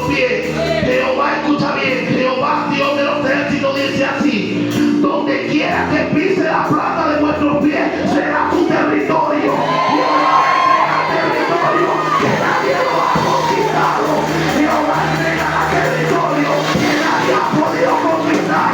nuestros pies. Jehová, escucha bien, Jehová Dios de los ejércitos dice así: donde quiera que pise la planta de vuestros pies será tu territorio. Jehová entrega territorio que nadie lo ha conquistado. Jehová entrega territorio que nadie ha podido conquistar.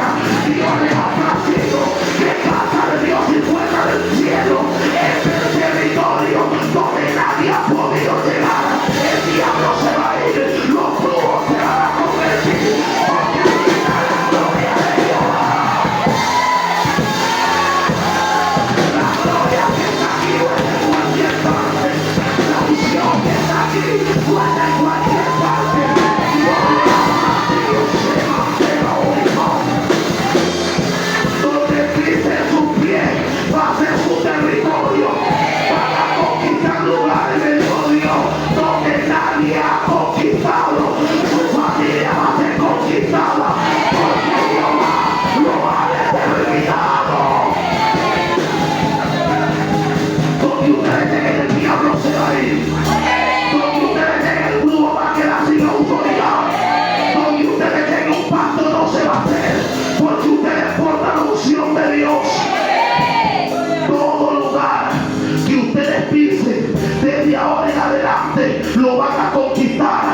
Dios les ha placido que casa de Dios y fuera del cielo es el territorio donde nadie ha podido llegar. El diablo se va a ir, los brujos se van a convertir, porque aquí está la gloria de Jehová. La gloria que está aquí vuelve en cualquier parte. La visión que está aquí vuelve en cualquier parte. Donde pise su pie va a ser su territorio para conquistar lugares de Dios donde nadie ha conquistado. Su familia va a ser conquistada porque Jehová lo ha determinado. Donde ustedes lleguen, el diablo se va a ir. Donde ustedes lleguen, el brujo va a quedar sin autoridad. Donde ustedes lleguen, un pacto no se va a hacer porque ustedes portan la unción de Dios. Todo lugar que ustedes pisen desde ahora en adelante lo van a conquistar.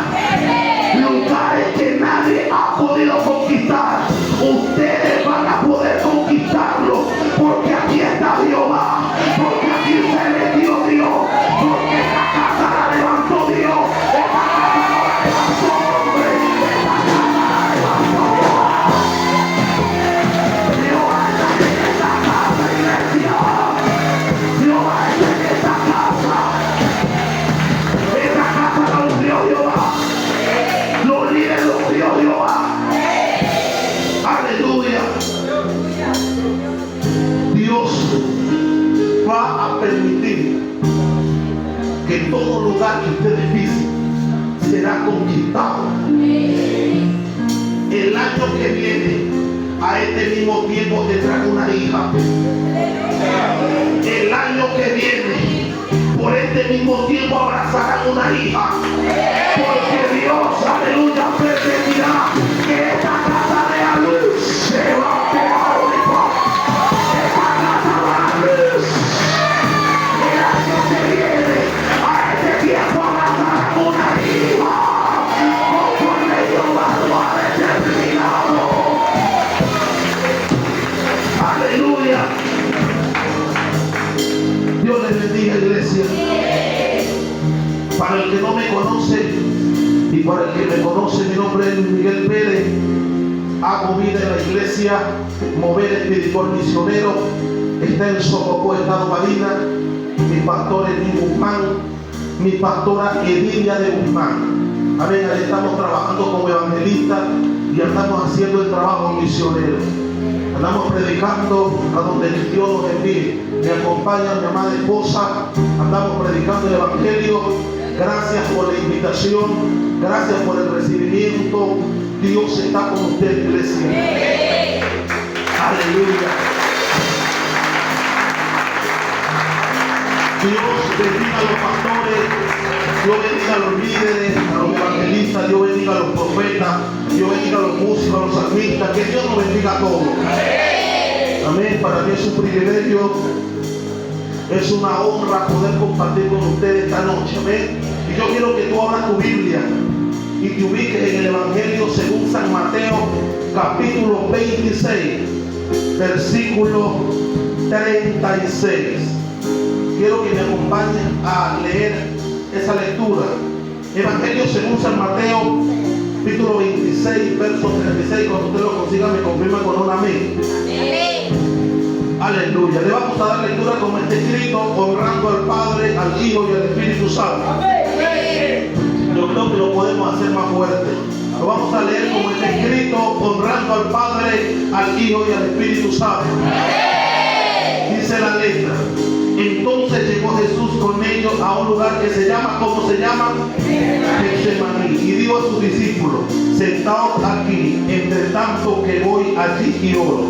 Lugares que nadie ha podido conquistar, ustedes van a poder conquistarlo, porque aquí está Jehová, porque aquí se metió Dios, porque esta casa la levantó Dios, esta casa no la levantó hombre, esta casa la levantó Jehová. Jehová está en esta casa, iglesia. Jehová está en esta casa. Esta casa la ungió Jehová. Los líderes los ungió Jehová. Aleluya. Dios va a permitir que todo lugar que ustedes pisen será conquistado. El año que viene, a este mismo tiempo tendrán una hija. El año que viene, por este mismo tiempo abrazarán una hija. Porque Dios, aleluya, permitirá que esta casa dé a luz. Se va a pegar un hijo. Esta casa va a luz. El año que viene, a este tiempo abrazarán una hija. Conforme Jehová lo ha determinado. Aleluya. Dios les bendiga, iglesia. Para el que no me conoce y para el que me conoce, mi nombre es Miguel Pérez. Hago vida en la iglesia Mover Espiritual Misionero. Está en Socopó, Estado Marina. Mi pastor es Luis Guzmán, mi pastora Edilia de Guzmán. Amén. Ahí estamos trabajando como evangelistas y andamos haciendo el trabajo misionero. Andamos predicando a donde Dios nos envíe. Me acompaña mi amada esposa. Andamos predicando el evangelio. Gracias por la invitación. Gracias por el recibimiento. Dios está con usted, iglesia. Aleluya. Dios bendiga a los pastores. Dios bendiga a los líderes, a los evangelistas. Dios bendiga a los profetas. Dios bendiga a los músicos, a los salmistas. Que Dios nos bendiga a todos. Amén. Para mí es un privilegio, es una honra poder compartir con ustedes esta noche. Amén. Y yo quiero que tú abras tu Biblia y te ubiques en el Evangelio según San Mateo, capítulo 26, versículo 36. Quiero que me acompañen a leer esa lectura. Evangelio según San Mateo, capítulo 26, verso 36. Cuando usted lo consiga, me confirma con un amén. Aleluya. Le vamos a dar lectura como está escrito, honrando al Padre, al Hijo y al Espíritu Santo. Yo creo que lo podemos hacer más fuerte. Lo vamos a leer como está escrito, honrando al Padre, al Hijo y al Espíritu Santo. Dice la letra: entonces llegó Jesús con ellos a un lugar que se llama, ¿cómo se llama? Getsemaní. Y dijo a sus discípulos: sentaos aquí, entre tanto que voy allí y oro.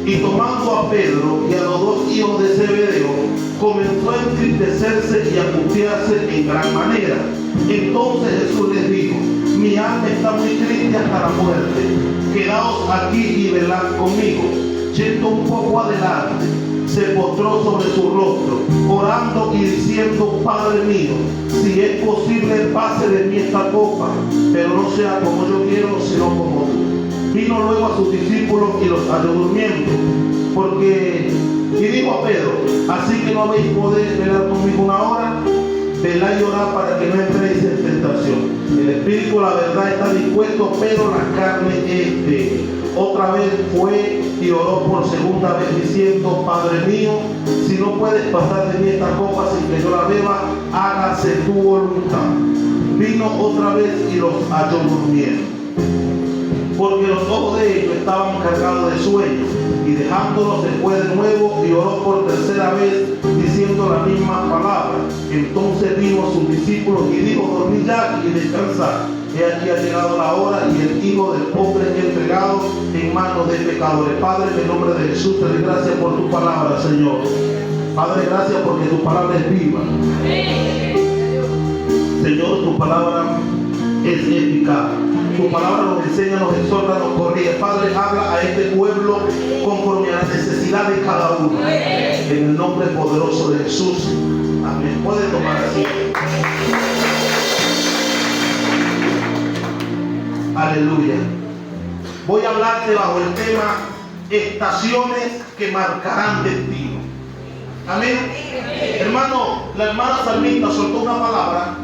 Y tomando a Pedro y a los dos hijos de Zebedeo, comenzó a entristecerse y a angustiarse en gran manera. Entonces Jesús les dijo: Mi alma está muy triste hasta la muerte. Quedaos aquí y velad conmigo. Yendo un poco adelante, se postró sobre su rostro, orando y diciendo: Padre mío, si es posible, pase de mí esta copa, pero no sea como yo quiero, sino como tú. Vino luego a sus discípulos y los halló durmiendo, y dijo a Pedro: así que no habéis podido velar conmigo una hora, velad y orad para que no entréis en tentación. El espíritu, la verdad, está dispuesto, pero la carne es débil. Otra vez fue y oró por segunda vez diciendo: Padre mío, si no puedes pasar de mí esta copa sin que yo la beba, hágase tu voluntad. Vino otra vez y los halló durmiendo, porque los ojos de ellos estaban cargados de sueño, y dejándolos se fue de nuevo y oró por tercera vez diciendo la misma palabra. Entonces vino a sus discípulos y dijo: dormid ya y descansad. He aquí ha llegado la hora y el Hijo del Hombre es entregado en manos de pecadores. Padre, en el nombre de Jesús te doy gracias por tu palabra, Señor. Padre, gracias porque tu palabra es viva. Señor, tu palabra es eficaz. Tu palabra nos enseña, nos exhorta, nos corrige. Padre, habla a este pueblo conforme a la necesidad de cada uno. En el nombre poderoso de Jesús. Amén. Puede tomar así. Aleluya. Voy a hablarte bajo el tema estaciones que marcarán destino. Amén. Hermano, la hermana Salmita soltó una palabra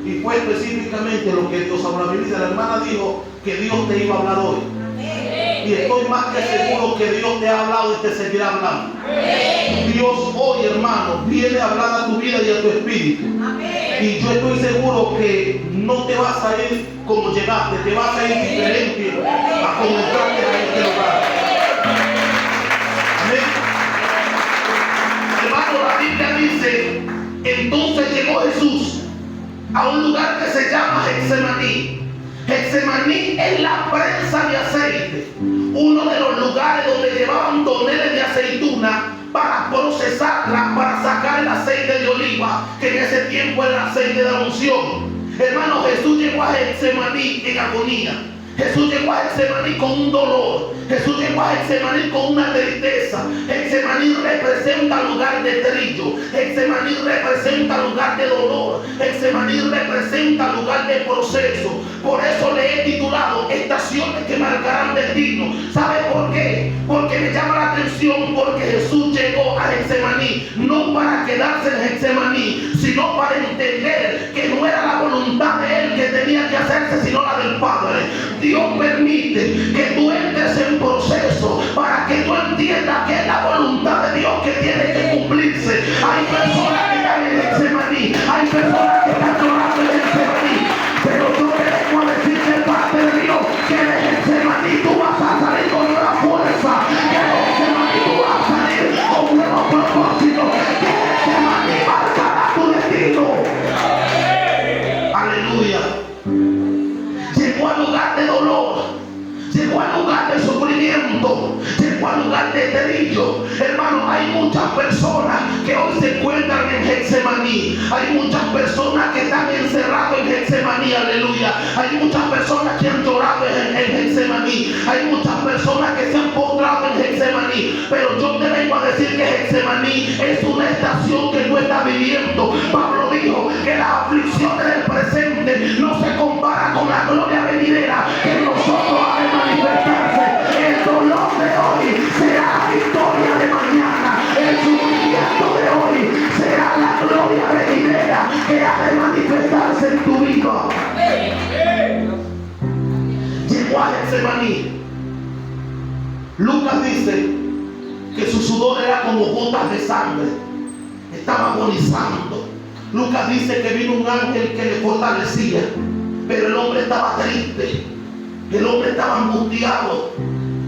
y fue específicamente lo que Dios habló a mi vida. La hermana dijo que Dios te iba a hablar hoy. Y estoy más que seguro que Dios te ha hablado y te seguirá hablando. Dios hoy, hermano, viene a hablar a tu vida y a tu espíritu. Y yo estoy seguro que no te vas a ir como llegaste, te vas a ir diferente a como entraste a este lugar. Amén. Hermano, la Biblia dice: entonces llegó Jesús a un lugar que se llama Getsemaní. Getsemaní es la prensa de aceite, uno de los lugares donde llevaban toneles de aceituna para procesarla, para sacar el aceite de oliva, que en ese tiempo era el aceite de la unción. Hermano, Jesús llegó a Getsemaní en agonía. Jesús llegó a Getsemaní con un dolor. Jesús llegó a Getsemaní con una tristeza. Getsemaní representa lugar de trillo. Getsemaní representa lugar de dolor. Getsemaní representa lugar de proceso. Por eso le he titulado estaciones que marcarán destino. ¿Sabe por qué? Porque me llama la atención, porque Jesús llegó a Getsemaní no para quedarse en Getsemaní, sino para entender que no era la voluntad de él que tenía que hacerse, sino la del Padre. Dios permite que tú entres en proceso para que tú entiendas que es la voluntad de Dios que tiene que cumplirse. Hay personas que están en Getsemaní, hay personas que están llorando en Getsemaní, pero yo te vengo a decir que parte de Dios que de Getsemaní tú vas a salir con nueva fuerza, que de Getsemaní tú vas a salir con nuevos propósitos, que de Getsemaní marcará tu destino. Aleluya. Llegó al lugar de dolor, llegó al lugar de sufrimiento, llegó al lugar de trillo. Hermano, hay muchas personas que hoy se encuentran en Getsemaní. Hay muchas personas que están encerradas en Getsemaní, aleluya. Hay muchas personas que han llorado en Getsemaní. Hay muchas personas que se han postrado en Getsemaní. Pero yo te vengo a decir que Getsemaní es una estación que tú estás viviendo. Pablo dijo que las aflicciones del presente no se compara con la gloria venidera que en nosotros ha de manifestarse. El dolor de hoy será la victoria de mañana. El sufrimiento de hoy será la gloria venidera que ha de manifestarse en tu vida. Llegó a Getsemaní. Lucas dice que su sudor era como gotas de sangre. Estaba agonizando. Lucas dice que vino un ángel que le fortalecía, pero el hombre estaba triste, el hombre estaba angustiado,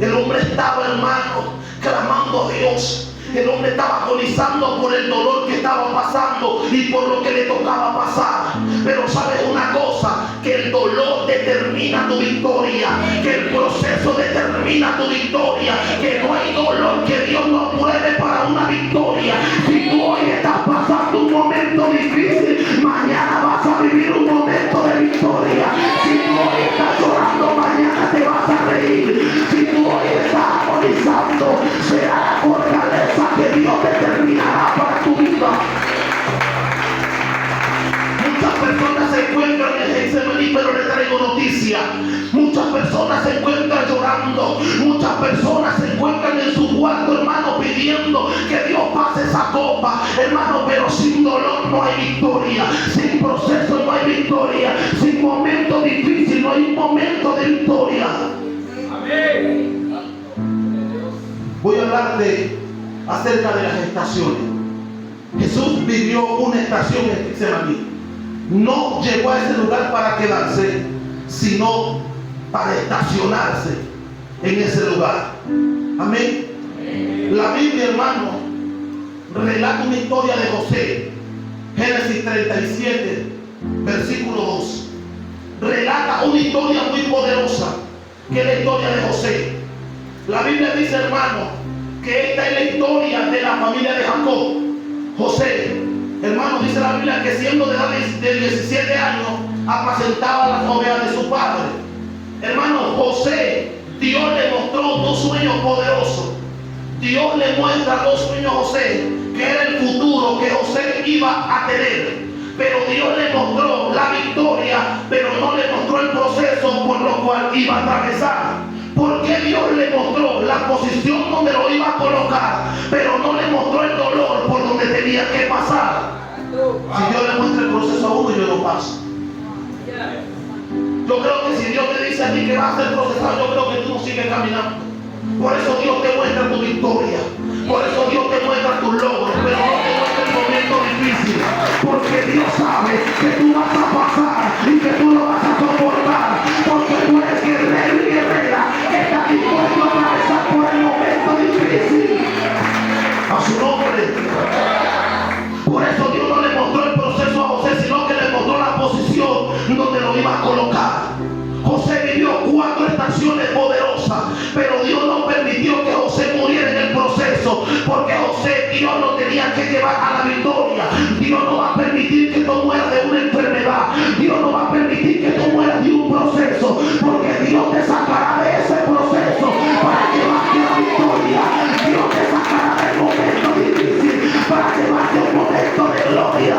el hombre estaba, hermano, clamando a Dios. El hombre estaba agonizando por el dolor que estaba pasando y por lo que le tocaba pasar. Pero sabes una cosa, que el dolor determina tu victoria, que el proceso determina tu victoria, que no hay dolor que Dios no pruebe para una victoria. Si tú hoy estás pasando un momento difícil, mañana vas a vivir un momento de victoria. victoria. Si tú hoy estás llorando, mañana te vas a reír. Si tú hoy estás agonizando, será la fortaleza que Dios determinará para tu vida. Muchas personas se encuentran en Getsemaní, pero les traigo noticia. Muchas personas se encuentran llorando. Muchas personas se encuentran en su cuarto, hermano, pidiendo que Dios pase esa copa, hermano, pero sin dolor no hay victoria. Sin proceso no hay victoria. Sin momento difícil no hay un momento de victoria. Amén. Voy a hablarte acerca de las estaciones. Jesús vivió una estación en Getsemaní. No llegó a ese lugar para quedarse, sino para estacionarse en ese lugar. Amén. La Biblia, hermano, relata una historia de José. Génesis 37, versículo 2. Relata una historia muy poderosa, que es la historia de José. La Biblia dice, hermano, que esta es la historia de la familia de Jacob. José, hermano, dice la Biblia que siendo de edad de 17 años apacentaba las ovejas de su padre. Hermano, José, Dios le mostró dos sueños poderosos. Dios le muestra dos sueños a José, que era el futuro que José iba a tener. Pero Dios le mostró la victoria, pero no le mostró el proceso por lo cual iba a atravesar. Porque Dios le mostró la posición donde lo iba a colocar, pero no le mostró el dolor por donde tenía que pasar. Si Dios le muestra el proceso a uno, yo lo paso. Yo creo que si Dios te dice a ti que vas a ser procesado, yo creo que tú no sigues caminando. Por eso Dios te muestra tu victoria. Por eso Dios te muestra tus logros, pero no te muestra el momento difícil. Porque Dios sabe que tú vas a pasar y que tú lo vas a soportar. Porque tú eres guerrero y guerrera que está dispuesto a atravesar por el momento difícil. A su nombre. Por eso Dios no le mostró el proceso a José, sino que le mostró la posición donde lo iba a colocar. José vivió 4 estaciones poderosas, pero Dios no permitió que José muriera en el proceso, porque José, Dios lo tenía que llevar a la victoria. Dios no va a permitir que tú mueras de una enfermedad. Dios no va a permitir que tú mueras de un proceso, porque Dios te sacará de ese proceso para llevarte a la victoria. Dios te sacará del momento difícil para llevarte a un momento de gloria.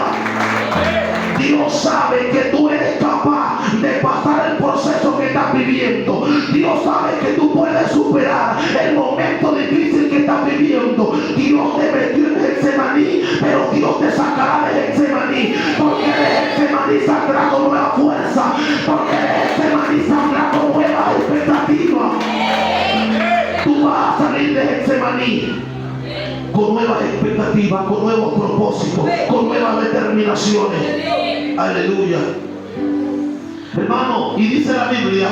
Dios sabe que tú eres capaz de pasar el proceso que estás viviendo. Dios sabe que tú puedes superar el momento difícil que estás viviendo. Dios te metió en Getsemaní, pero Dios te sacará de Getsemaní. Porque de Getsemaní saldrá con nueva fuerza. Porque de Getsemaní saldrá con nueva expectativa. Tú vas a salir de Getsemaní con nuevas expectativas, con nuevos propósitos, con nuevas determinaciones. Aleluya. Hermano, y dice la Biblia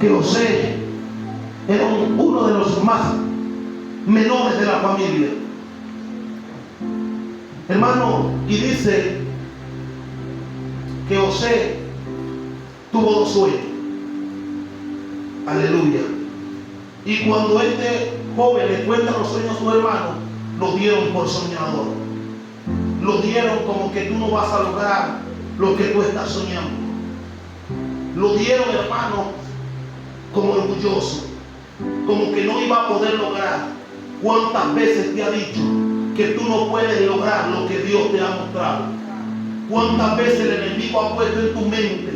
que José era uno de los más menores de la familia. Hermano, y dice que José tuvo 2 sueños. Aleluya. Y cuando este joven le cuenta los sueños a su hermano, lo dieron por soñador. Lo dieron como que tú no vas a lograr lo que tú estás soñando. Lo dieron, hermano, como orgulloso, como que no iba a poder lograr. ¿Cuántas veces te ha dicho que tú no puedes lograr lo que Dios te ha mostrado? ¿Cuántas veces el enemigo ha puesto en tu mente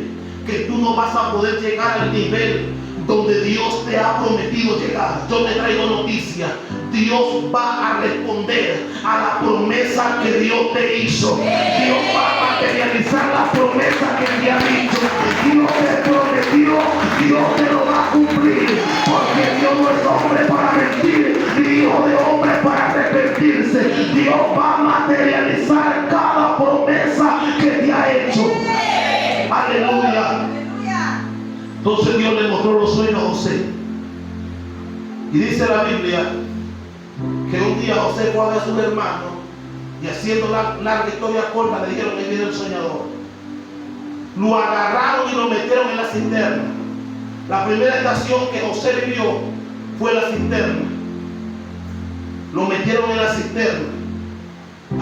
que tú no vas a poder llegar al nivel donde Dios te ha prometido llegar? Yo te traigo noticia. Dios va a responder a la promesa que Dios te hizo. Dios va a materializar la promesa que te ha dicho. Dios te prometió, Dios te lo va a cumplir. Porque Dios no es hombre para mentir, ni hijo de hombre para arrepentirse. Dios va a materializar cada promesa que te ha hecho. Aleluya. Entonces Dios le mostró los sueños a José. Y dice la Biblia que un día José fue a ver a sus hermanos y, haciendo la larga historia corta, le dijeron: ahí viene el soñador. Lo agarraron y lo metieron en la cisterna. La primera estación que José vivió fue la cisterna. Lo metieron en la cisterna.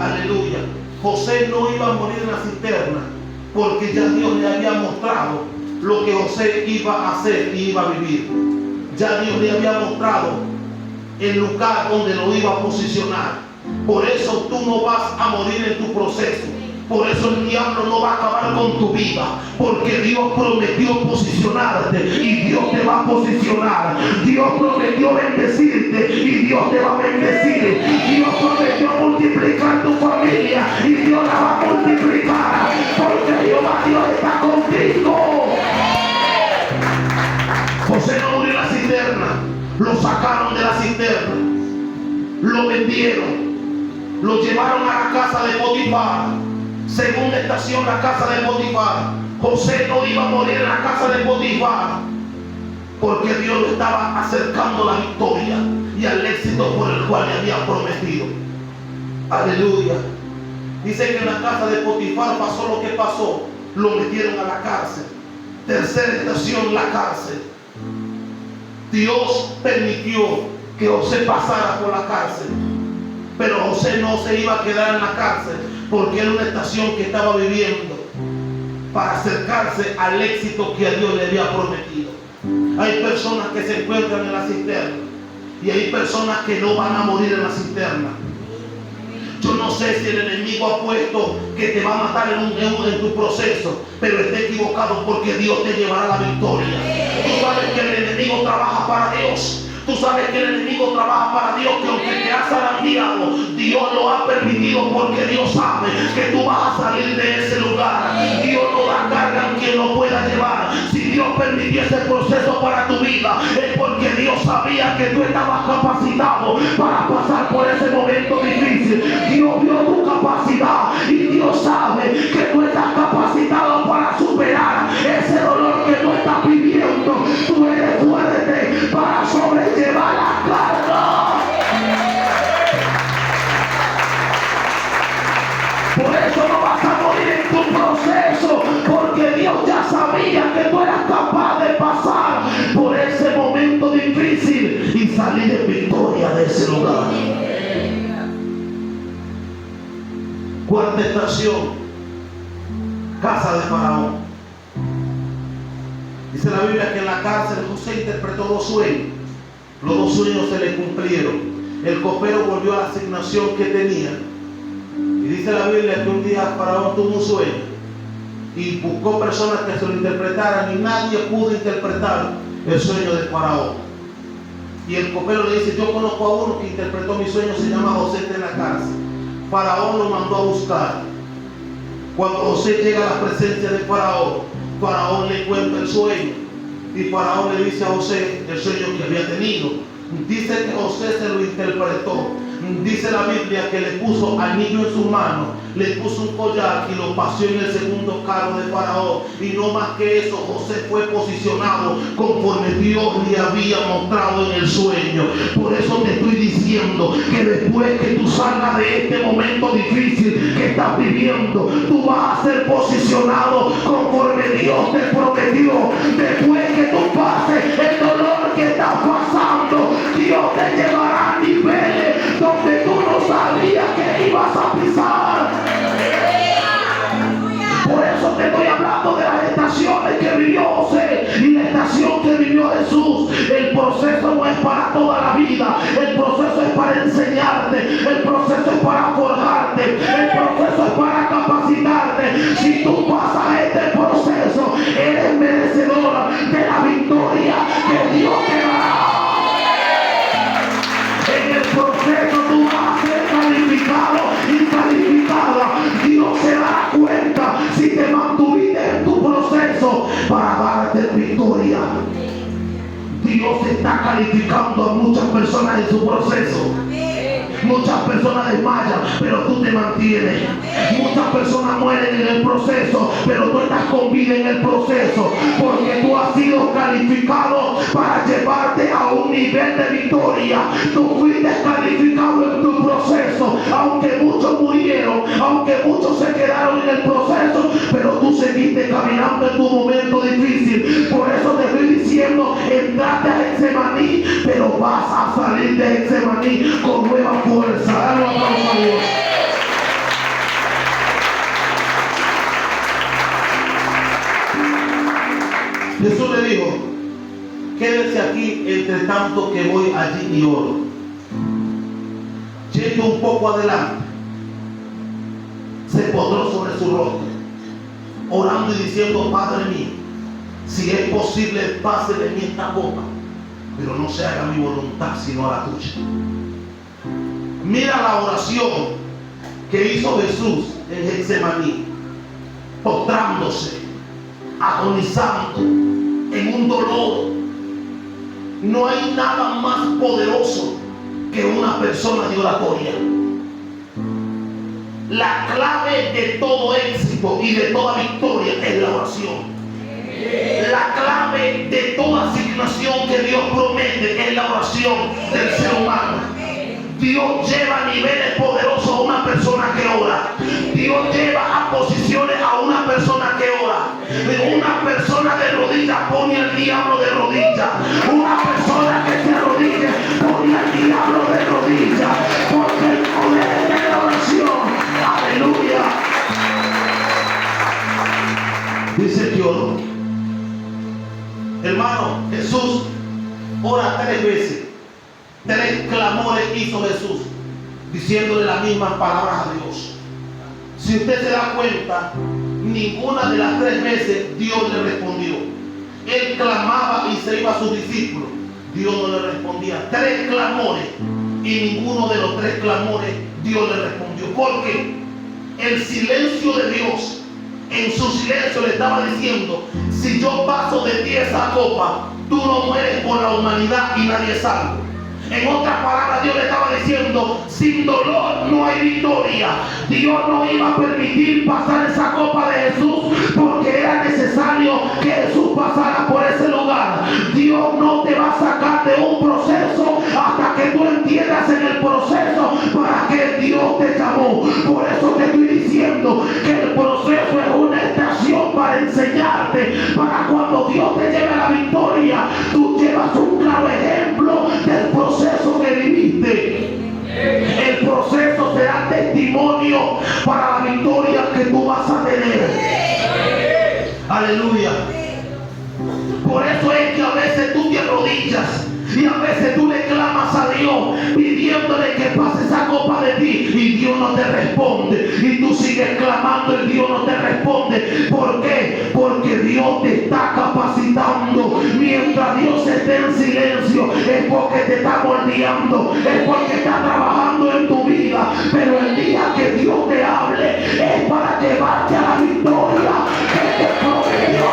Aleluya. José no iba a morir en la cisterna, porque ya Dios le había mostrado lo que José iba a hacer y iba a vivir. Ya Dios le había mostrado el lugar donde lo iba a posicionar. Por eso tú no vas a morir en tu proceso. Por eso el diablo no va a acabar con tu vida, porque Dios prometió posicionarte y Dios te va a posicionar. Dios prometió bendecirte y Dios te va a bendecir. Dios prometió multiplicar tu familia y Dios la va a multiplicar, porque Jehová Dios está contigo. José no murió en la cisterna, lo sacaron de la cisterna, lo vendieron, lo llevaron a la casa de Potifar. Segunda estación, la casa de Potifar. José no iba a morir en la casa de Potifar, porque Dios lo estaba acercando a la victoria y al éxito por el cual le había prometido. Aleluya. Dice que en la casa de Potifar pasó lo que pasó. Lo metieron a la cárcel. Tercera estación, la cárcel. Dios permitió que José pasara por la cárcel, pero José no se iba a quedar en la cárcel, porque era una estación que estaba viviendo para acercarse al éxito que a Dios le había prometido. Hay personas que se encuentran en la cisterna y hay personas que no van a morir en la cisterna. Yo no sé si el enemigo ha puesto que te va a matar en tu proceso, pero está equivocado, porque Dios te llevará a la victoria. Tú sabes que el enemigo trabaja para Dios. Tú sabes que el enemigo trabaja para Dios, que aunque te has zarandeado, Dios lo ha permitido, porque Dios sabe que tú vas a salir de ese lugar. Dios no da carga en quien lo pueda llevar. Si Dios permitió ese proceso para tu vida, es porque Dios sabía que tú estabas capacitado para pasar por ese momento difícil. Dios vio tu capacidad y Dios sabe que tú estás capacitado para superar ese dolor que tú estás viviendo. Tú eres fuerte para sobrellevar la carga. Por eso no vas a morir en tu proceso, porque Dios ya sabía que tú eras capaz de pasar por ese momento difícil y salir en victoria de ese lugar. Cuarta estación, casa de Faraón. Dice la Biblia que en la cárcel José interpretó 2 sueños. Los 2 sueños se le cumplieron. El copero volvió a la asignación que tenía. Y dice la Biblia que un día Faraón tuvo un sueño y buscó personas que se lo interpretaran, y nadie pudo interpretar el sueño de Faraón. Y el copero le dice: yo conozco a uno que interpretó mi sueño, se llama José, está en la cárcel. Faraón lo mandó a buscar. Cuando José llega a la presencia de Faraón, Faraón le cuenta el sueño y Faraón le dice a José el sueño que había tenido. Dice que José se lo interpretó. Dice la Biblia que le puso anillo en su mano, le puso un collar y lo paseó en el segundo carro de Faraón. Y no más que eso, José fue posicionado conforme Dios le había mostrado en el sueño. Por eso te estoy diciendo que después que tú salgas de este momento difícil que estás viviendo, tú vas a ser posicionado conforme Dios te prometió. Después que tú pases el dolor que estás pasando, Dios te llevará a niveles donde tú no sabías que ibas a pisar. Por eso te estoy hablando de las estaciones que vivió José y la estación que vivió Jesús. El proceso no es para toda la vida. El proceso es para enseñarte. El proceso es para forjarte. El proceso es para capacitarte. Si tú pasas este proceso, eres merecedor de la victoria que Dios te dará. En el proceso tú vas a ser calificado y calificada. Dios se dará cuenta si te mantuviste en tu proceso para darte victoria. Dios está calificando a muchas personas en su proceso. Muchas personas desmayan, pero tú te mantienes. Muchas personas mueren en el proceso, pero tú estás con vida en el proceso, porque tú has sido calificado para llevarte a un nivel de victoria. Tú fuiste calificado en tu proceso, aunque muchos murieron, aunque muchos se quedaron en el proceso, pero tú seguiste caminando en tu momento difícil. Por eso te estoy diciendo: entraste a Getsemaní, pero vas a salir de Getsemaní con nueva fuerza. Dale un aplauso a Dios. quédese aquí entre tanto que voy allí y oro. Yendo un poco adelante, se postró sobre su rostro, orando y diciendo: Padre mío, si es posible, pase de mí esta copa, pero no se haga mi voluntad sino la tuya. Mira la oración que hizo Jesús en Getsemaní, postrándose, agonizando en un dolor. No hay nada más poderoso que una persona de oratoria. La clave de todo éxito y de toda victoria es la oración. La clave de toda asignación que Dios promete es la oración del ser humano. Dios lleva a niveles poderosos a una persona que ora. Dios lleva a posiciones a una persona que ora. Una persona de rodillas pone al diablo de rodillas. Una persona que se arrodilla pone al diablo de rodillas. Porque el poder de la oración. Aleluya. Dice que oró. Hermano, Jesús ora 3 veces. 3 clamores hizo Jesús, diciéndole las mismas palabras a Dios. Si usted se da cuenta, ninguna de las 3 veces Dios le respondió. Él clamaba y se iba a sus discípulos. Dios no le respondía. 3 clamores y ninguno de los 3 clamores Dios le respondió. Porque el silencio de Dios, en su silencio le estaba diciendo: si yo paso de ti esa copa, tú no mueres por la humanidad y nadie es salvo. En otras palabras, Dios le estaba diciendo: sin dolor no hay victoria. Dios no iba a permitir pasar esa copa de Jesús porque era necesario que Jesús pasara por ese lugar. Dios no te va a sacar de un proceso hasta que tú entiendas en el proceso para que Dios te llamó. Por eso te estoy diciendo que el proceso es una estación para enseñarte, para cuando Dios te lleve a la victoria, tú llevas un claro ejemplo del proceso que viviste. El proceso será testimonio para la victoria que tú vas a tener. Aleluya. Por eso es que a veces tú te arrodillas y a veces tú le clamas a Dios pidiéndole que pase esa copa de ti y Dios no te responde. Y tú sigues clamando y Dios no te responde. ¿Por qué? Porque Dios te está capacitando. Mientras Dios esté en silencio es porque te está moldeando, es porque está trabajando en tu vida. Pero el día que Dios te hable es para llevarte a la victoria que te prometió.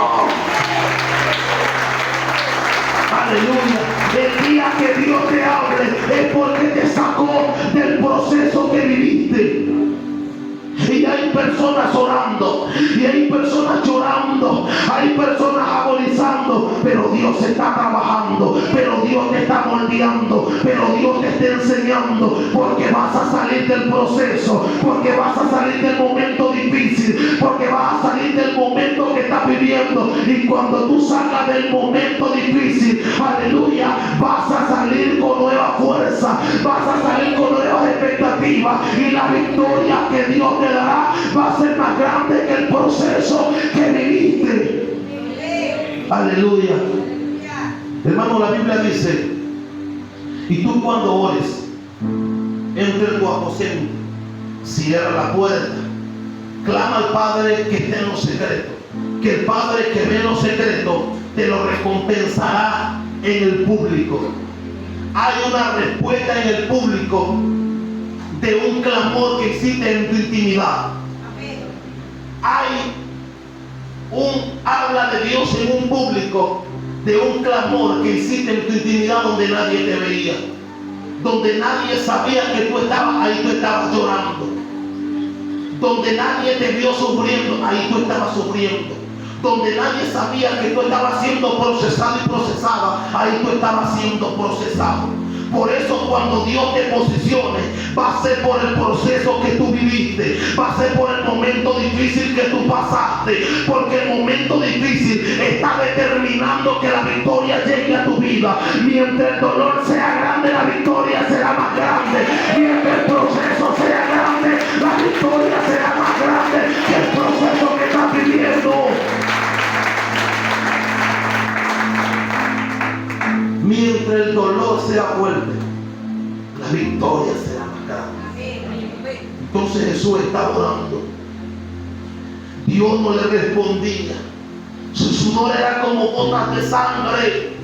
Aleluya. El día que Dios te hable es porque te sacó del proceso que viviste. Y hay personas orando, y hay personas llorando, hay personas agonizando, pero Dios está trabajando, pero Dios te está moldeando, pero Dios te está enseñando, porque vas a salir del proceso, porque vas a salir del momento difícil, porque vas a salir del momento que estás viviendo. Y cuando tú salgas del momento difícil, aleluya, vas a salir con nueva fuerza, vas a salir con nuevas expectativas, y la victoria que Dios te dará va a ser más grande que el proceso que viviste. Aleluya. Hermano, la Biblia dice: y tú cuando ores, entra en tu aposento, cierra la puerta, clama al Padre que está en lo secreto, que el Padre que ve en lo secreto te lo recompensará en el público. Hay una respuesta en el público de un clamor que existe en tu intimidad. Hay un habla de Dios en un público, de un clamor que existe en tu intimidad donde nadie te veía, donde nadie sabía que tú estabas ahí, tú estabas llorando, donde nadie te vio sufriendo, ahí tú estabas sufriendo, donde nadie sabía que tú estabas siendo procesado y procesada, ahí tú estabas siendo procesado. Por eso cuando Dios te posicione, va a ser por el proceso que tú viviste, va a ser por el momento difícil que tú pasaste, porque el momento difícil está determinando que la victoria llegue a tu vida. Mientras el dolor sea grande, la victoria será más grande. Mientras el proceso sea grande, la victoria será más grande que el proceso que estás viviendo. Mientras el dolor sea fuerte, la victoria será más grande. Entonces Jesús estaba orando. Dios no le respondía. Su sudor era como gotas de sangre.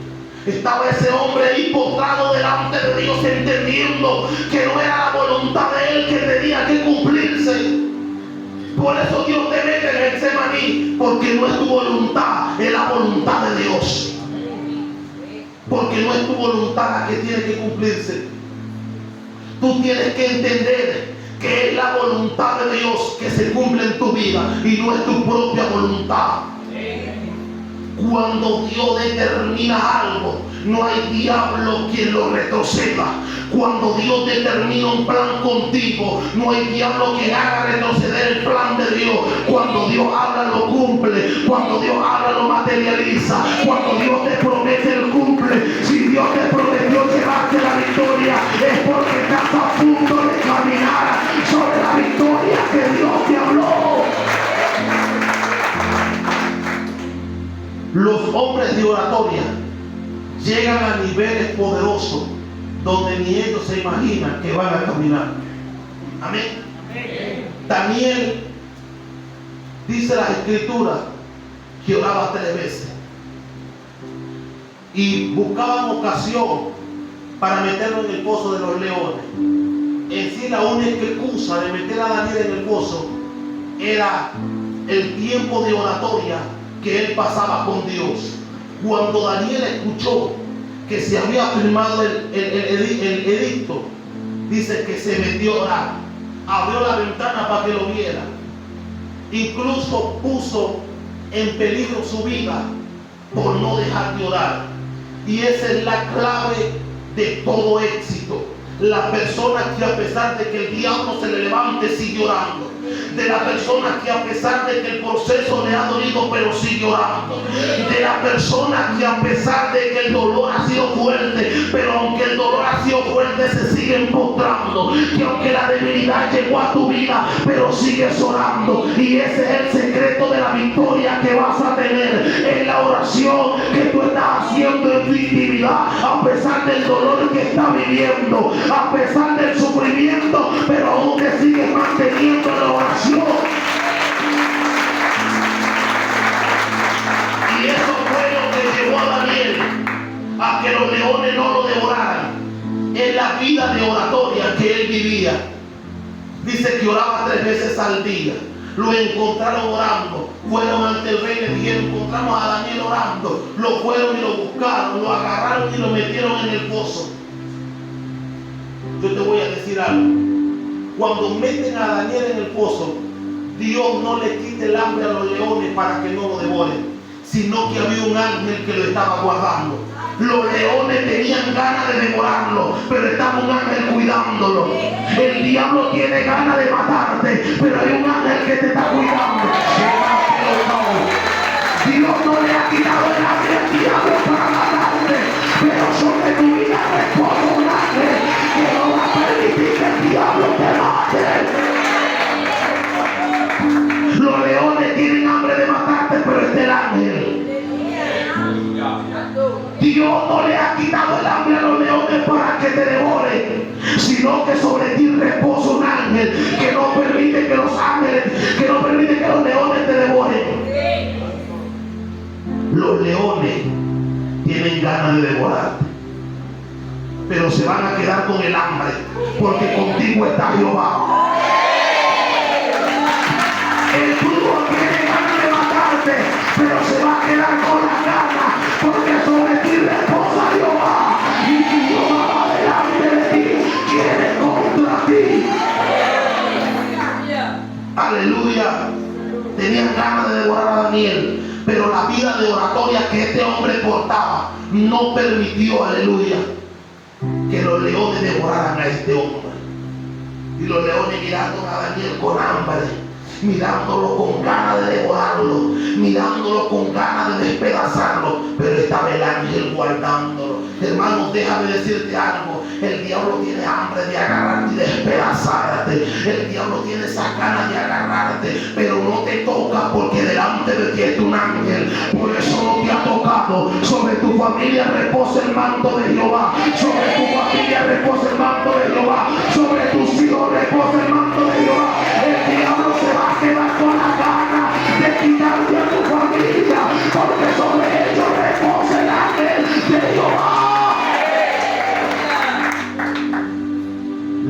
Estaba ese hombre ahí postrado delante de Dios, entendiendo que no era la voluntad de él que tenía que cumplirse. Por eso Dios te mete en el Getsemaní, porque no es tu voluntad, es la voluntad de Dios. Porque no es tu voluntad la que tiene que cumplirse. Tú tienes que entender que es la voluntad de Dios que se cumple en tu vida y no es tu propia voluntad. Cuando Dios determina algo, no hay diablo quien lo retroceda. Cuando Dios determina un plan contigo, no hay diablo que haga retroceder el plan de Dios. Cuando Dios habla, lo cumple. Cuando Dios habla, lo materializa. Cuando Dios te promete, lo cumple. Si Dios te prometió llevarte la victoria, es porque estás a punto de caminar sobre la victoria que Dios te habló. Los hombres de oratoria llegan a niveles poderosos donde ni ellos se imaginan que van a caminar. Amén. Daniel, dice la escritura, que oraba 3 veces y buscaban ocasión para meterlo en el pozo de los leones. En sí, la única excusa de meter a Daniel en el pozo era el tiempo de oratoria que él pasaba con Dios. Cuando Daniel escuchó que se había firmado el edicto, dice que se metió a orar, abrió la ventana para que lo viera, incluso puso en peligro su vida por no dejar de orar. Y esa es la clave de todo éxito. La persona que a pesar de que el diablo se le levante sigue orando. De la persona que a pesar de que el proceso le ha dolido pero sigue orando. De la persona que a pesar de que el dolor ha sido fuerte, pero aunque el dolor ha sido fuerte se siguen postrando. Que aunque la debilidad llegó a tu vida, pero sigues orando. Y ese es el secreto de la victoria que vas a tener en la oración que tú estás haciendo en tu intimidad, a pesar del dolor que estás viviendo, a pesar del sufrimiento, pero aún te sigues manteniendo en la oración. Y eso fue lo que llevó a Daniel a que los leones no lo devoraran. En la vida de oratoria que él vivía, dice que oraba 3 veces al día. Lo encontraron orando, fueron ante el rey, le dijeron: encontramos a Daniel orando. Lo fueron y lo buscaron, lo agarraron y lo metieron en el pozo. Yo te voy a decir algo. Cuando meten a Daniel en el pozo, Dios no le quite el hambre a los leones para que no lo devoren, sino que había un ángel que lo estaba guardando. Los leones tenían ganas de devorarlo, pero estaba un ángel cuidándolo. El diablo tiene ganas de matarte, pero hay un ángel que te está cuidando. Dios no le ha quitado el hambre al diablo para matarte, pero sobre tu vida responde un ángel que no va a permitir que el diablo te mate. Los leones tienen hambre de matarte, pero es el ángel. Dios no le ha quitado el hambre a los leones para que te devoren, sino que sobre ti reposa un ángel que no permite que los ángeles, que no permite que los leones te devoren. Los leones tienen ganas de devorarte, pero se van a quedar con el hambre, porque contigo está Jehová. El brujo tiene ganas de matarte, pero se va a quedar con las ganas, porque sobre ti reposa Jehová. Y si Jehová va delante de ti, quiere contra ti. Aleluya. Tenían ganas de devorar a Daniel, pero la vida de oratoria que este hombre portaba no permitió, aleluya, que los leones devoraran a este hombre. Y los leones mirando a Daniel con hambre, mirándolo con ganas de devorarlo, mirándolo con ganas de despedazarlo, pero estaba el ángel guardándolo. Hermanos, déjame decirte algo: el diablo tiene hambre de agarrarte y despedazarte. El diablo tiene esa ganas de agarrarte, pero no te toca, porque delante de ti está un ángel. Por eso no te ha tocado. Sobre tu familia reposa el el manto de Jehová. Sobre tu familia reposa el manto de Jehová. Sobre tus hijos reposa el manto de Jehová. El diablo se va a quedar con la gana de quitarte a tu familia, porque sobre ellos reposa el ángel de Jehová.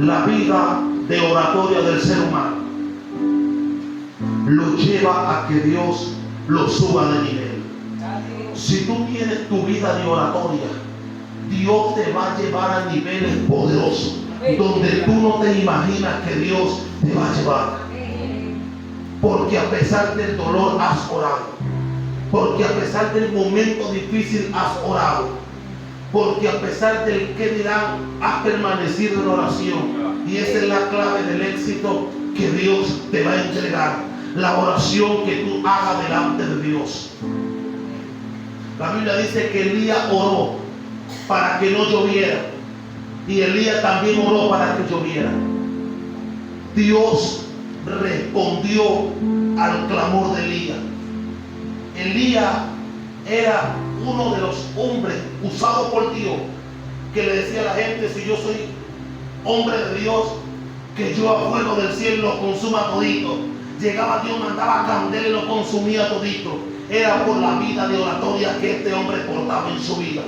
La vida de oratoria del ser humano lo lleva a que Dios lo suba de nivel. Si tú tienes tu vida de oratoria, Dios te va a llevar a niveles poderosos donde tú no te imaginas que Dios te va a llevar. Porque a pesar del dolor has orado, porque a pesar del momento difícil has orado, porque a pesar del que dirán has permanecido en oración. Y esa es la clave del éxito que Dios te va a entregar, la oración que tú hagas delante de Dios. La Biblia dice que Elías oró para que no lloviera, y Elías también oró para que lloviera. Dios respondió al clamor de Elías. Elías era uno de los hombres usados por Dios, que le decía a la gente: si yo soy hombre de Dios, que yo a fuego del cielo lo consuma todito. Llegaba Dios, mandaba candela y lo consumía todito. Era por la vida de oratoria que este hombre portaba en su vida.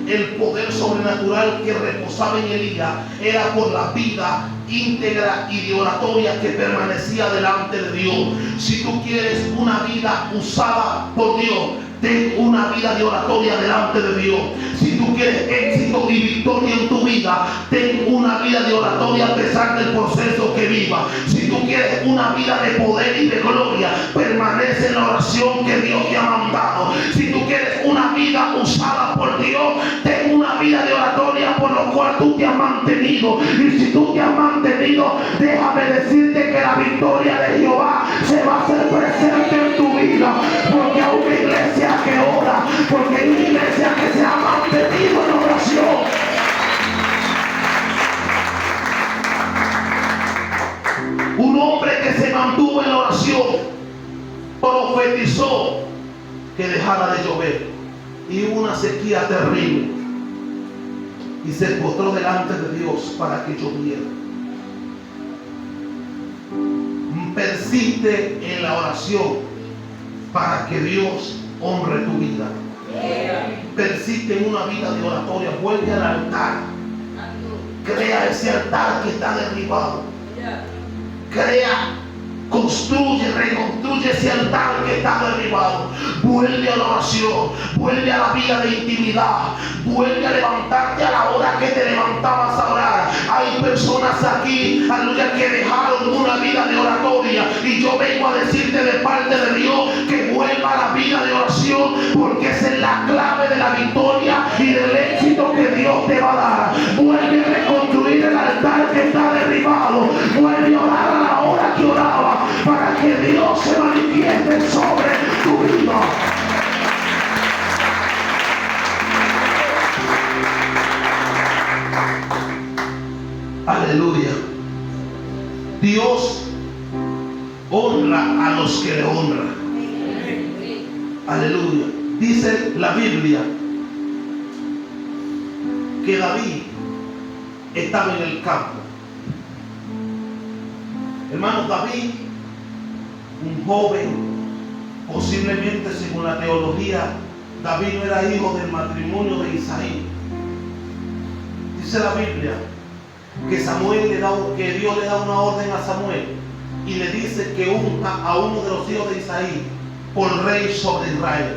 El poder sobrenatural que reposaba en Elías era por la vida íntegra y de oratoria que permanecía delante de Dios. Si tú quieres una vida usada por Dios, ten una vida de oratoria delante de Dios. Si tú quieres éxito y victoria en tu vida, ten una vida de oratoria a pesar del proceso que viva. Si tú quieres una vida de poder y de gloria, permanece en la oración que Dios te ha mandado. Si tú quieres una vida usada por Dios, ten una vida de oratoria por lo cual tú te has mantenido. Y si tú te has mantenido, déjame decirte que la victoria de Jehová se va a hacer presente en tu vida, porque a una iglesia que ora, porque hay una iglesia que se ha mantenido en oración. Un hombre que se mantuvo en oración profetizó que dejara de llover y hubo una sequía terrible, y se postró delante de Dios para que lloviera. Persiste en la oración para que Dios honre tu vida. Persiste en una vida de oratoria. Vuelve al altar. Crea ese altar que está derribado. Crea, construye, reconstruye ese altar que está derribado. Vuelve a la oración. Vuelve a la vida de intimidad. Vuelve a levantarte a la hora que te levantabas a orar. Hay personas aquí, aleluya, que dejaron una vida de oratoria, y yo vengo a decirte de parte de Dios que vuelva a la vida de oración, porque esa es la clave de la victoria y del éxito que Dios te va a dar. Vuelve a reconstruir el altar que está derribado. Vuelve a orar a la hora que oraba, para que Dios se manifieste sobre tu vida. Aleluya. Dios honra a los que le honran. Aleluya. Dice la Biblia que David estaba en el campo. Hermano, David, un joven, posiblemente según la teología, David no era hijo del matrimonio de Isaí. Dice la Biblia que que Dios le da una orden a Samuel y le dice que unja a uno de los hijos de Isaí por rey sobre Israel.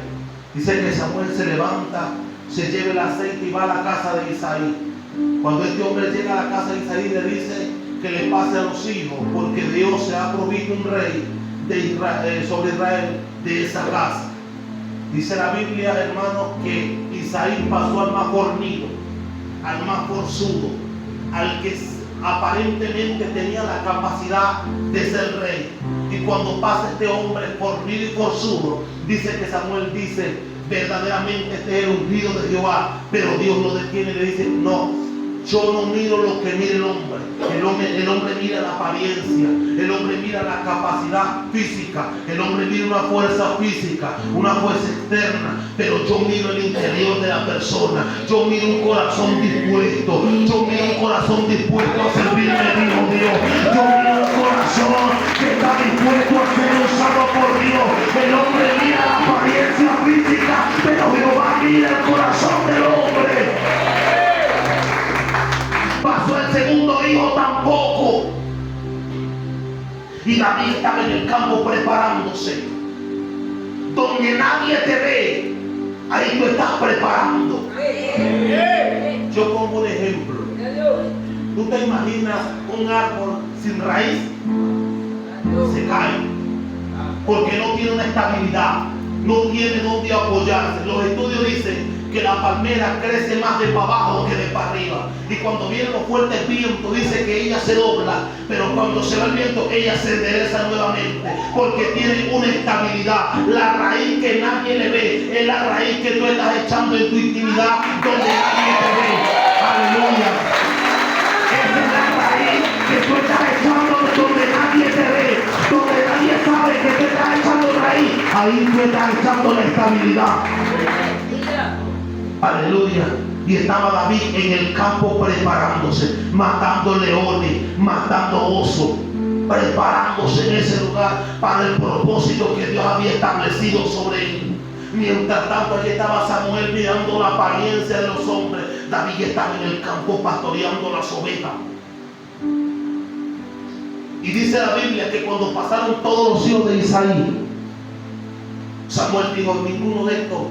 Dice que Samuel se levanta, se lleva el aceite y va a la casa de Isaí. Cuando este hombre llega a la casa de Isaí, le dice que le pase a los hijos, porque Dios se ha provisto un rey de Israel, sobre Israel, de esa casa. Dice la Biblia, hermano, que Isaí pasó al más fornido, al más forzudo, al que aparentemente tenía la capacidad de ser rey. Y cuando pasa este hombre fornido y forzudo, dice que Samuel dice: verdaderamente este es el ungido de Jehová. Pero Dios lo detiene y le dice: no, Yo no miro lo que mira el hombre. El hombre mira la apariencia. El hombre mira la capacidad física. El hombre mira una fuerza física, una fuerza externa. Pero yo miro el interior de la persona. Yo miro un corazón dispuesto. Yo miro un corazón dispuesto a servirme, dijo Dios. Yo miro un corazón que está dispuesto a ser usado por Dios. El hombre mira la apariencia física, pero Jehová mira el corazón del hombre. Pasó el segundo hijo tampoco. Y David estaba en el campo preparándose. Donde nadie te ve, ahí tú estás preparando. Yo pongo un ejemplo. ¿Tú te imaginas un árbol sin raíz? Se cae. Porque no tiene una estabilidad. No tiene dónde apoyarse. Los estudios dicen que la palmera crece más de para abajo que de para arriba. Y cuando vienen los fuertes vientos, dice que ella se dobla, pero cuando se va el viento, ella se endereza nuevamente, porque tiene una estabilidad. La raíz que nadie le ve es la raíz que tú estás echando en tu intimidad, donde nadie te ve. Aleluya. Esa es la raíz que tú estás echando donde nadie te ve, donde nadie sabe que tú estás echando raíz. Ahí tú estás echando la estabilidad. Aleluya. Y estaba David en el campo preparándose, matando leones, matando osos, preparándose en ese lugar para el propósito que Dios había establecido sobre él. Mientras tanto, allí estaba Samuel mirando la apariencia de los hombres. David estaba en el campo pastoreando las ovejas. Y dice la Biblia que cuando pasaron todos los hijos de Isaí, Samuel dijo: ninguno de estos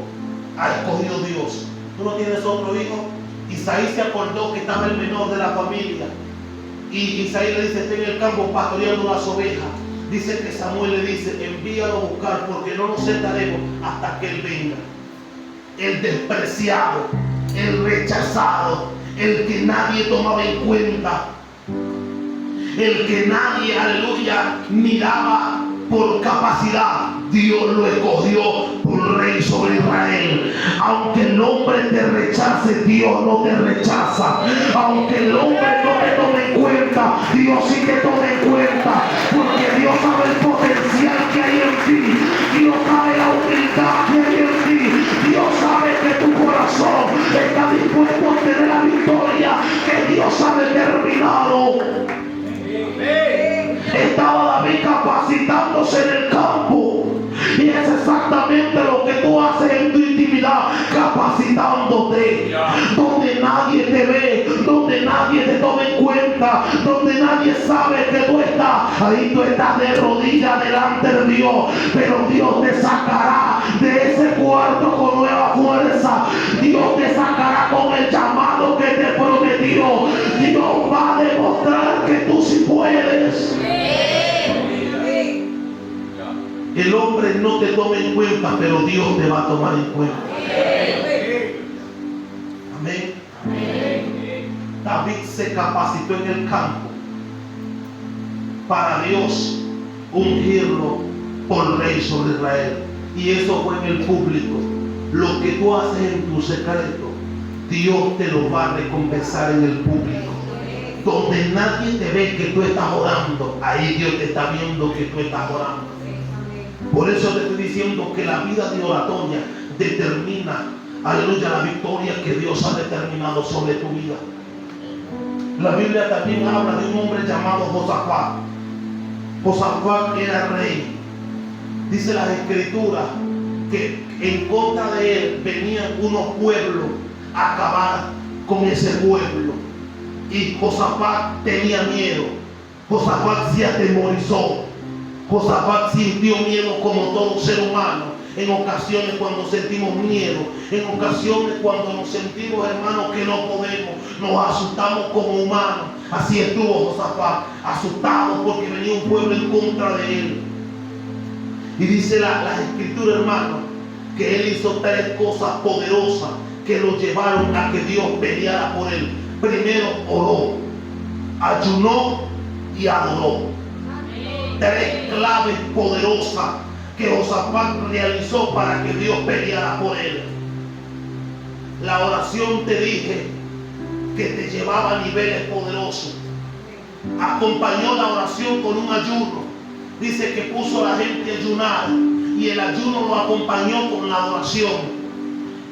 ha escogido Dios. ¿Tú no tienes otro hijo? Isaí se acordó que estaba el menor de la familia. Y Isaí le dice: está en el campo pastoreando las ovejas. Dice que Samuel le dice: envíalo a buscar, porque no nos sentaremos hasta que él venga. El despreciado, el rechazado, el que nadie tomaba en cuenta, el que nadie, aleluya, miraba por capacidad. Dios lo escogió por rey sobre Israel. Aunque el hombre te rechace, Dios no te rechaza. Aunque el hombre no te tome en cuenta, Dios sí te toma en cuenta, porque Dios sabe el potencial que hay en ti. Dios sabe la humildad que hay en ti. Dios sabe que tu corazón está dispuesto a tener la victoria que Dios ha determinado. Estaba David capacitándose en el campo. Y es exactamente lo que tú haces en tu intimidad, capacitándote. Donde nadie te ve, donde nadie te toma en cuenta, donde nadie sabe que tú estás. Ahí tú estás de rodillas delante de Dios. Pero Dios te sacará de ese cuarto con nueva fuerza. Dios te sacará con el llamado que te prometió. Dios va a demostrar que tú sí puedes. El hombre no te toma en cuenta, pero Dios te va a tomar en cuenta. Amén. David se capacitó en el campo para Dios ungirlo por rey sobre Israel. Y eso fue en el público. Lo que tú haces en tu secreto, Dios te lo va a recompensar en el público. Donde nadie te ve que tú estás orando, ahí Dios te está viendo que tú estás orando. Por eso te estoy diciendo que la vida de oratoria determina, aleluya, la victoria que Dios ha determinado sobre tu vida. La Biblia también habla de un hombre llamado Josafat. Josafat era rey. Dice las escrituras que en contra de él venían unos pueblos a acabar con ese pueblo. Y Josafat tenía miedo. Josafat se atemorizó. Josafat sintió miedo como todo ser humano. En ocasiones cuando sentimos miedo, en ocasiones cuando nos sentimos, hermanos, que no podemos, nos asustamos como humanos. Así estuvo Josafat, asustado porque venía un pueblo en contra de él. Y dice las escrituras, hermanos, que él hizo 3 cosas poderosas que lo llevaron a que Dios peleara por él. Primero oró, ayunó y adoró. 3 claves poderosas que Josafat realizó para que Dios peleara por él. La oración, te dije, que te llevaba a niveles poderosos. Acompañó la oración con un ayuno. Dice que puso a la gente a ayunar y el ayuno lo acompañó con la adoración.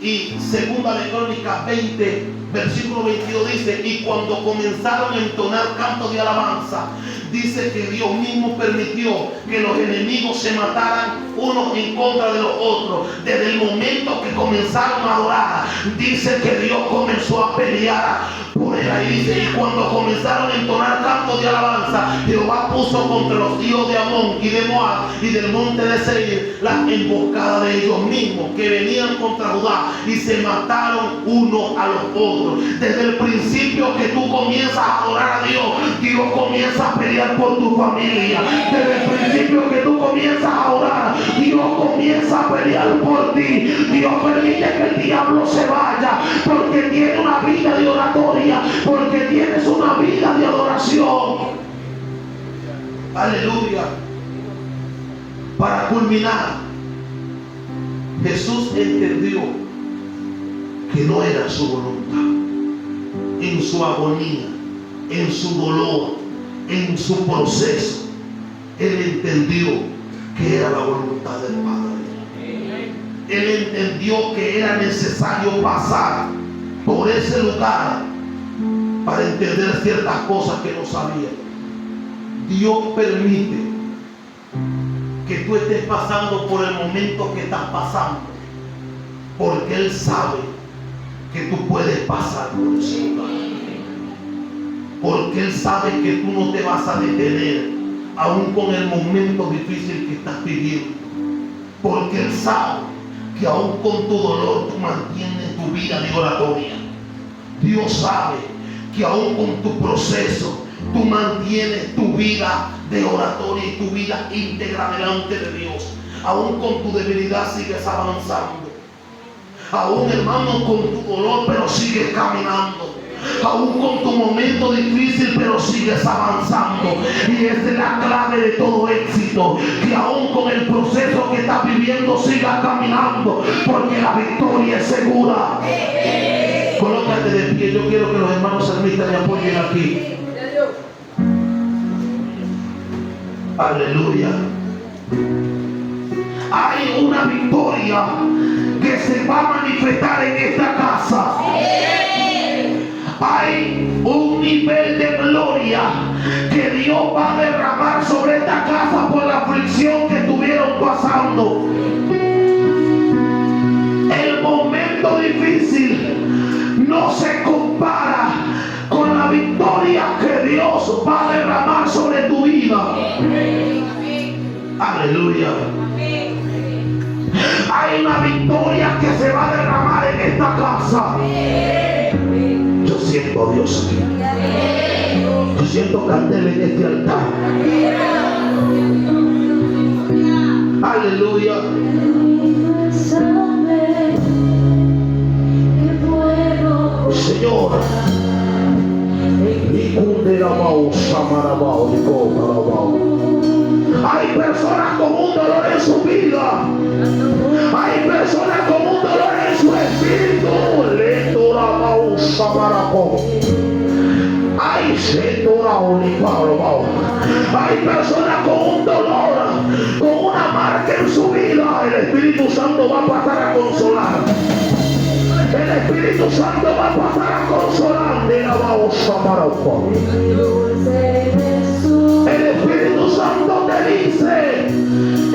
Y segunda de Crónicas 20, versículo 22 dice: y cuando comenzaron a entonar cantos de alabanza, dice que Dios mismo permitió que los enemigos se mataran unos en contra de los otros. Desde el momento que comenzaron a adorar, dice que Dios comenzó a pelear por él. Ahí dice: y cuando comenzaron a entonar cantos de alabanza, Jehová puso contra los hijos de Amón y de Moab y del monte de Seir la emboscada de ellos mismos, que venían contra Judá, y se mataron unos a los otros. Desde el principio que tú comienzas a adorar a Dios, Dios comienza a pelear por tu familia. Desde el principio que tú comienzas a orar, Dios comienza a pelear por ti. Dios permite que el diablo se vaya, porque tiene una vida de oratoria, porque tienes una vida de adoración. Aleluya. Para culminar, Jesús entendió que no era su voluntad. En su agonía, en su dolor, en su proceso, Él entendió que era la voluntad del Padre. Él entendió que era necesario pasar por ese lugar para entender ciertas cosas que no sabía. Dios permite que tú estés pasando por el momento que estás pasando, porque Él sabe que tú puedes pasar por ese lugar, porque Él sabe que tú no te vas a detener aún con el momento difícil que estás viviendo, porque Él sabe que aún con tu dolor tú mantienes tu vida de oratoria. Dios sabe que aún con tu proceso tú mantienes tu vida de oratoria y tu vida íntegra delante de Dios. Aún con tu debilidad sigues avanzando. Aún, hermano, con tu dolor, pero sigues caminando. Aún con tu momento difícil, pero sigues avanzando. Y esa es la clave de todo éxito, que aún con el proceso que estás viviendo sigas caminando, porque la victoria es segura. Colócate de pie. Yo quiero que los hermanos salmistas me apoyen aquí. Aleluya. Hay una victoria que se va a manifestar en esta casa. Hay un nivel de gloria que Dios va a derramar sobre esta casa por la aflicción que estuvieron pasando. El momento difícil no se compara con la victoria que Dios va a derramar sobre tu vida. Aleluya. Hay una victoria que se va a derramar en esta casa. Yo siento a Dios aquí. Yo siento candela en este altar. Aleluya. Señor, hay personas con un dolor en su vida. Hay personas con un dolor en su espíritu. Hay personas con un dolor, con una marca en su vida. El Espíritu Santo va a pasar a consolar. El Espíritu Santo va a pasar a consolar. El Espíritu Santo te dice: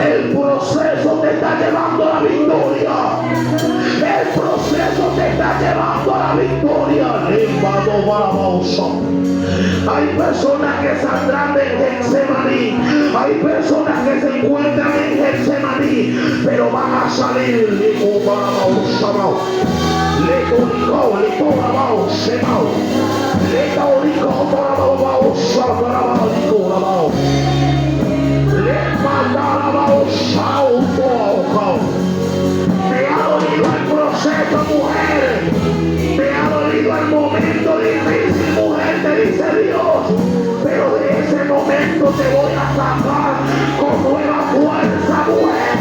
el proceso te está llevando a la victoria. El proceso te está llevando a la victoria. Hay personas que saldrán de Getsemaní. Hay personas que se encuentran en Getsemaní, pero van a salir. Te ha dolido el proceso, mujer. Te ha dolido el momento difícil, mujer, te dice Dios. Pero de ese momento te voy a sacar con nueva fuerza, mujer.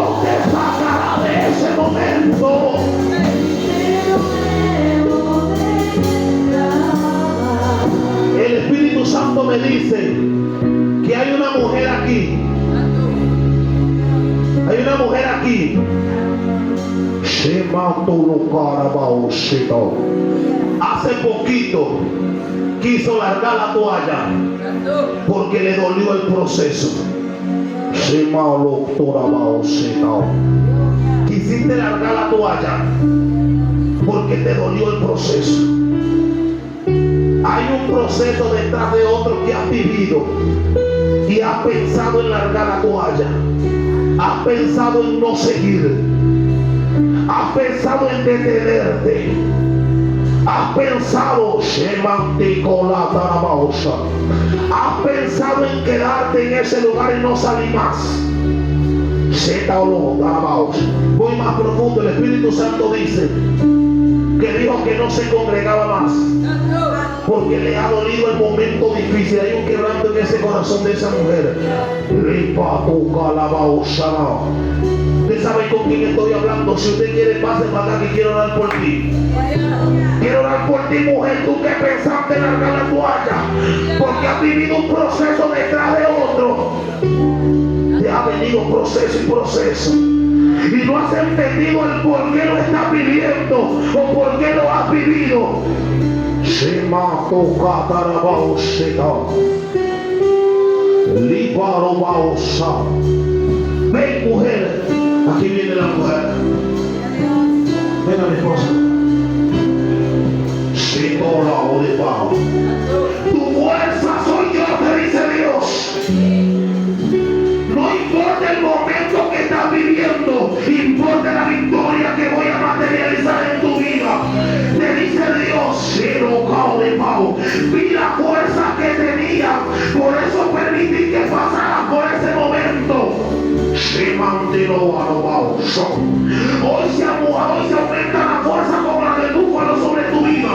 Dios te sacará de ese momento. El Espíritu Santo me dice que hay una mujer aquí. Hay una mujer aquí. Hace poquito quiso largar la toalla porque le dolió el proceso. Quisiste largar la toalla porque te dolió el proceso. Hay un proceso detrás de otro que has vivido y has pensado en largar la toalla. Has pensado en no seguir. Has pensado en detenerte. Has pensado, has pensado en quedarte en ese lugar y no salir más. Voy más profundo. El Espíritu Santo dice que dijo que no se congregaba más porque le ha dolido el momento difícil. Hay un quebranto en ese corazón de esa mujer. Usted sabe con quién estoy hablando. Si usted quiere, pase para acá que quiero orar por ti. Quiero orar por ti, mujer. Tú que pensaste en largar la toalla porque has vivido un proceso detrás de otro. Te ha venido proceso y proceso y no has entendido el por qué lo estás viviendo o por qué lo has vivido. Ven, mujer. Aquí viene la mujer. Venga, mi esposa. Tu fuerza soy yo, te dice Dios. No importa el momento que estás viviendo, importa la victoria que voy a materializar en tu vida. Te dice Dios, vi la fuerza que tenía, por eso permití que pasara por ese momento. Hoy se aumenta la fuerza como la del búfalo sobre tu vida,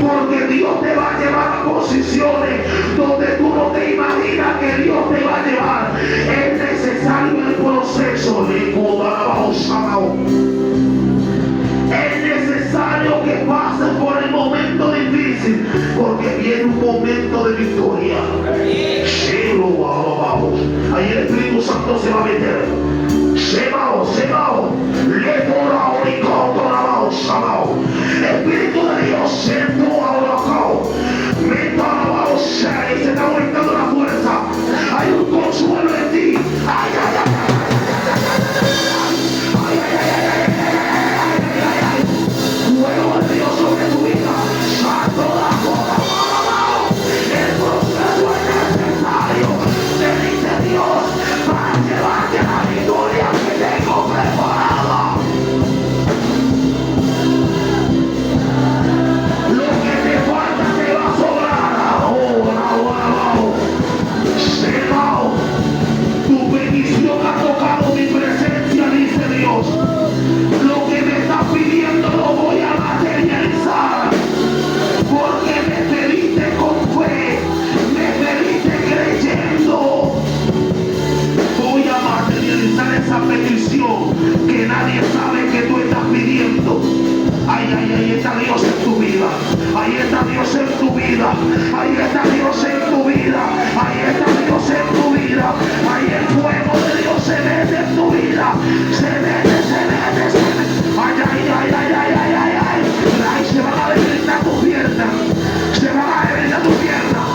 porque Dios te va a llevar a posiciones donde tú no te imaginas que Dios te va a llevar. Es necesario el proceso. Es necesario que pases por el momento difícil, porque viene un momento de victoria. Ahí el Espíritu Santo se va a meter. Espíritu de Dios se entró ahora. Y se está aumentando la fuerza. Hay un consuelo en ti. Ay, ay, ay, ay, ay, ay, ay, ay. Fuego de Dios sobre tu vida. Santo la copa. El proceso es necesario. Te dice Dios para llevarte a la victoria que tengo preparada. Lo que te falta te va a sobrar. Tu petición ha tocado mi presencia, dice Dios. Lo que me estás pidiendo lo voy a materializar, porque me pediste con fe, me pediste creyendo. Voy a materializar esa petición que nadie sabe que tú estás pidiendo. Ay, ay, ahí está Dios en tu vida. Ahí está Dios en tu vida. Ahí está Dios en tu vida. Ahí está Dios en tu vida. Ahí el fuego de Dios se mete en tu vida. Se mete, se mete, se mete. Ay, ay, ay, ay, ay, ay, ay, ay. Ay, se van a debilitar tus piernas. Se van a debilitar tus piernas.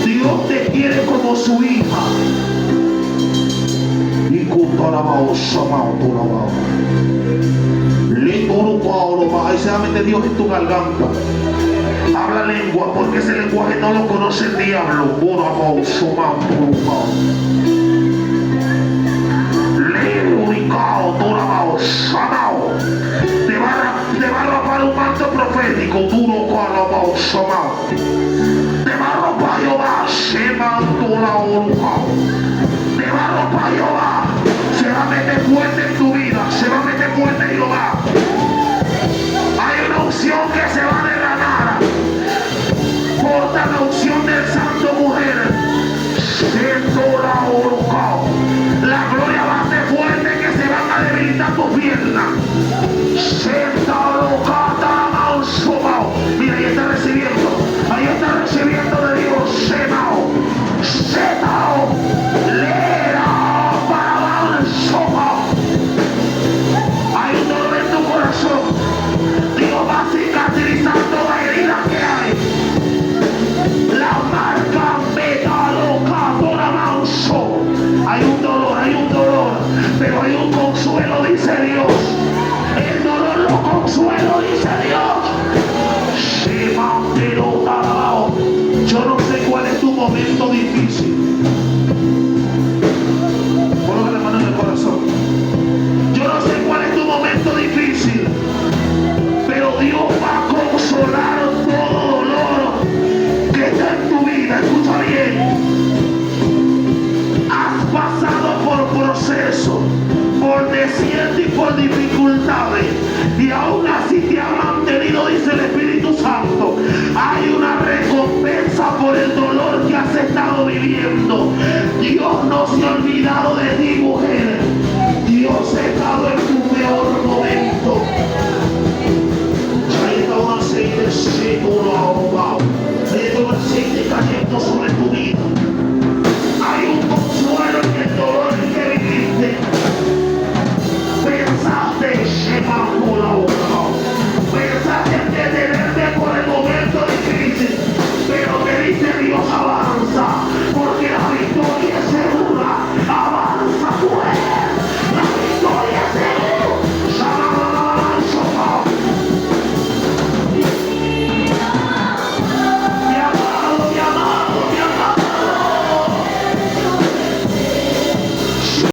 Dios te quiere como su hija. Ahí se va a meter Dios en tu garganta. Habla lengua, porque ese lenguaje no lo conoce el diablo. Te va a arropar un manto profético. Te va a arropar Jehová. Te va a arropar Jehová. meter fuerte en tu vida, se va a meter fuerte en Jehová. Hay una unción que se va a derramar. Porta la unción del santo, mujer. Siento la oroca. La gloria va a ser fuerte que se van a debilitar tus piernas. Mira, ahí está recibiendo de Dios. Semao, Semao, Lera, para el sopa. Hay un dolor en tu corazón. Dios va a cicatrizar toda herida que hay. La marca metaloca por avanzo. Hay un dolor, pero hay un consuelo, dice Dios. El dolor lo consuelo, dice Dios. Yo no sé cuál es tu momento difícil. Coloca la mano en el corazón. Yo no sé cuál es tu momento difícil, pero Dios va a consolar todo dolor que está en tu vida. Escucha bien. Has pasado por procesos, por desiertos y por dificultades, y aún así te ha mantenido, dice el Espíritu Santo. Hay una recompensa por el dolor que has estado viviendo. Dios no se ha olvidado de ti, mujer.